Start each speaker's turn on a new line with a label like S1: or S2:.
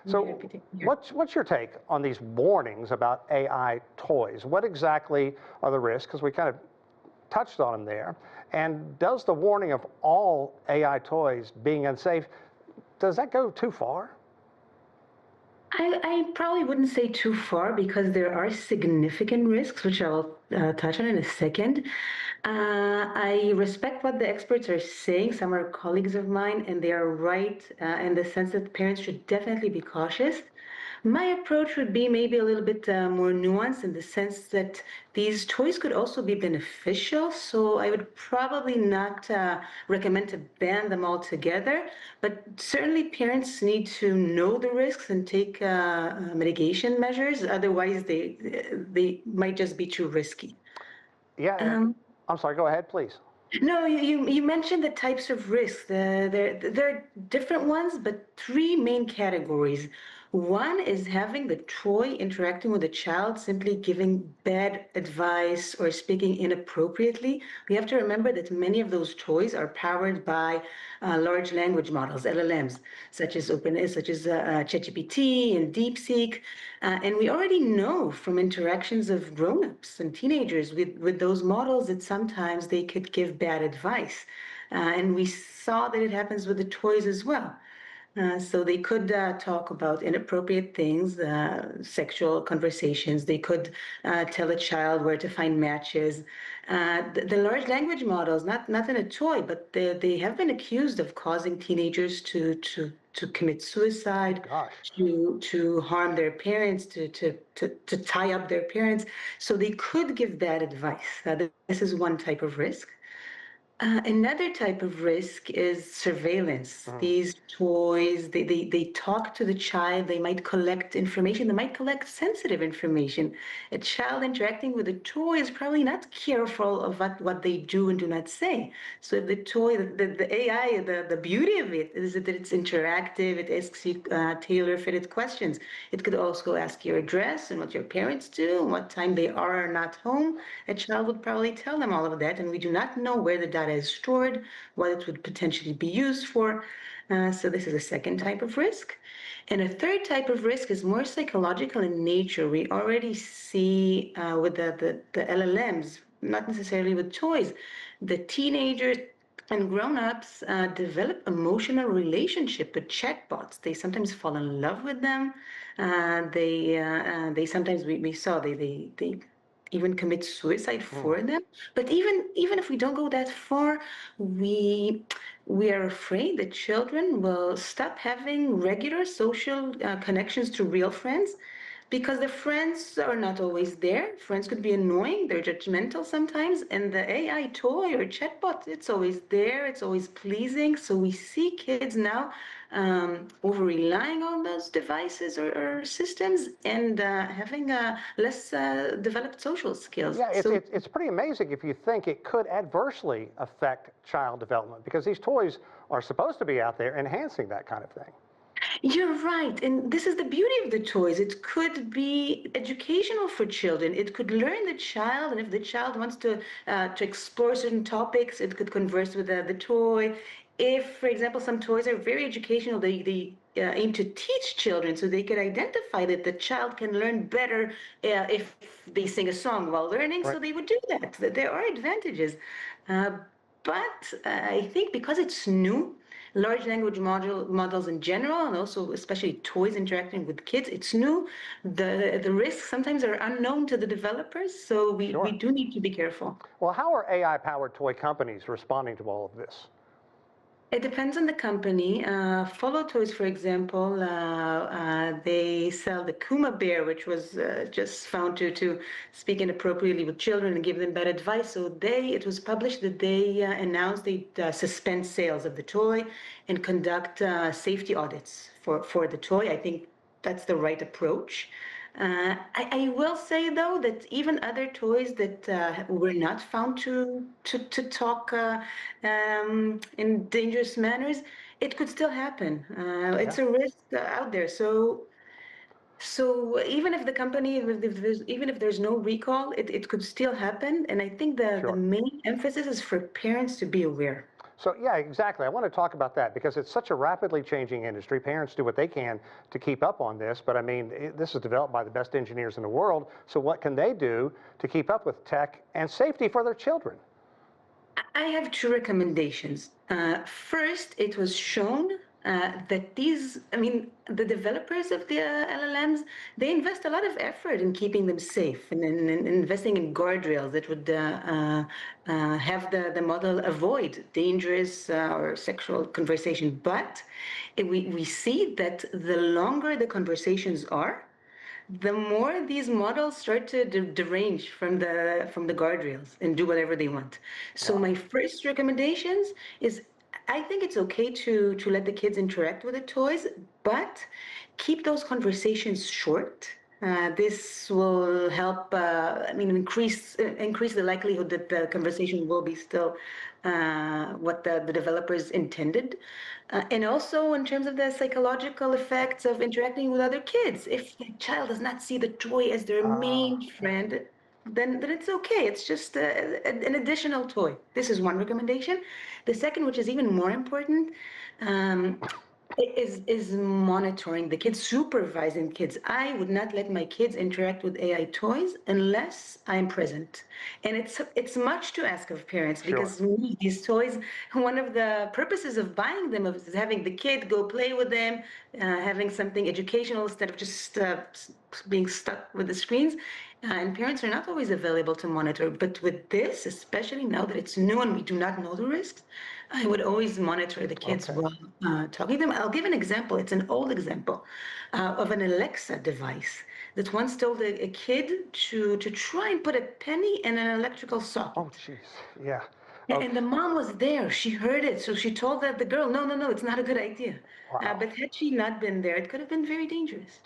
S1: So what's your take on these warnings about AI toys? What exactly are the risks? Because we kind of touched on them there. And does the warning of all AI toys being unsafe, does that go too far?
S2: I probably wouldn't say too far because there are significant risks, which I'll touch on in a second. I respect what the experts are saying. Some are colleagues of mine, and they are right in the sense that parents should definitely be cautious. My approach would be maybe a little bit more nuanced in the sense that these toys could also be beneficial. So I would probably not recommend to ban them altogether, but certainly parents need to know the risks and take mitigation measures. Otherwise, they might just be too risky.
S1: Yeah, I'm sorry, go ahead, please.
S2: No, you mentioned the types of risks. There are different ones, but three main categories. One is having the toy interacting with a child, simply giving bad advice or speaking inappropriately. We have to remember that many of those toys are powered by large language models, LLMs, such as ChatGPT and DeepSeek. And we already know from interactions of grown-ups and teenagers with those models that sometimes they could give bad advice. And we saw that it happens with the toys as well. So they could talk about inappropriate things, sexual conversations. They could tell a child where to find matches. The large language models, not in a toy, but they have been accused of causing teenagers to commit suicide, to harm their parents, to tie up their parents. So they could give bad advice. This is one type of risk. Another type of risk is surveillance. These toys, they talk to the child, they might collect information, they might collect sensitive information. A child interacting with a toy is probably not careful of what they do and do not say. So if the toy, the AI, the beauty of it is that it's interactive, it asks you tailor-fitted questions. It could also ask your address and what your parents do and what time they are or not home. A child would probably tell them all of that, and we do not know where the data is stored, what it would potentially be used for. So this is a second type of risk. And a third type of risk is more psychological in nature. We already see with the LLMs, not necessarily with toys, the teenagers and grown-ups develop emotional relationship with chatbots. They sometimes fall in love with them. They sometimes we saw they even commit suicide for them. But even if we don't go that far, we are afraid that children will stop having regular social connections to real friends because the friends are not always there. Friends could be annoying, they're judgmental sometimes, and the AI toy or chatbot, it's always there, it's always pleasing. So we see kids now over-relying on those devices or systems and having less developed social skills.
S1: Yeah, it's pretty amazing if you think it could adversely affect child development because these toys are supposed to be out there enhancing that kind of thing.
S2: You're right. And this is the beauty of the toys. It could be educational for children. It could learn the child. And if the child wants to explore certain topics, it could converse with the toy. If, for example, some toys are very educational, they aim to teach children so they could identify that the child can learn better if they sing a song while learning. Right. So they would do that. There are advantages. But I think because it's new, large language models in general, and also especially toys interacting with kids, it's new. The risks sometimes are unknown to the developers, so we do need to be careful.
S1: Well, how are AI-powered toy companies responding to all of this?
S2: It depends on the company. Follow Toys, for example, they sell the Kuma Bear, which was just found to speak inappropriately with children and give them bad advice. So it was published that they announced they suspend sales of the toy and conduct safety audits for the toy. I think that's the right approach. I will say, though, that even other toys that were not found to talk in dangerous manners, it could still happen. It's a risk out there. So even if the company, even if there's no recall, it could still happen. And I think the main emphasis is for parents to be aware.
S1: So yeah, exactly. I want to talk about that because it's such a rapidly changing industry. Parents do what they can to keep up on this, but I mean, this is developed by the best engineers in the world. So what can they do to keep up with tech and safety for their children?
S2: I have two recommendations. First, it was shown that the developers of the LLMs, they invest a lot of effort in keeping them safe and investing in guardrails that would have the model avoid dangerous or sexual conversation. But we see that the longer the conversations are, the more these models start to derange from the guardrails and do whatever they want. So
S1: Wow.
S2: my first recommendations is I think it's okay to let the kids interact with the toys, but keep those conversations short. This will help, increase the likelihood that the conversation will be still what the developers intended. And also in terms of the psychological effects of interacting with other kids. If the child does not see the toy as their main
S1: Yeah.
S2: friend, then it's okay. It's just an additional toy. This is one recommendation. The second, which is even more important, um, is monitoring the kids, supervising kids. I would not let my kids interact with AI toys unless I'm present. And it's much to ask of parents
S1: Sure.
S2: because we need these toys. One of the purposes of buying them is having the kid go play with them, having something educational instead of just being stuck with the screens. And parents are not always available to monitor. But with this, especially now that it's new and we do not know the risks, I would always monitor the kids
S1: Okay.
S2: while talking to them. I'll give an example. It's an old example of an Alexa device that once told a kid to try and put a penny in an electrical
S1: Oh,
S2: socket.
S1: geez. Yeah.
S2: And
S1: Okay.
S2: the mom was there. She heard it. So she told the girl, no, no, no, it's not a good idea.
S1: Wow.
S2: But had she not been there, it could have been very dangerous.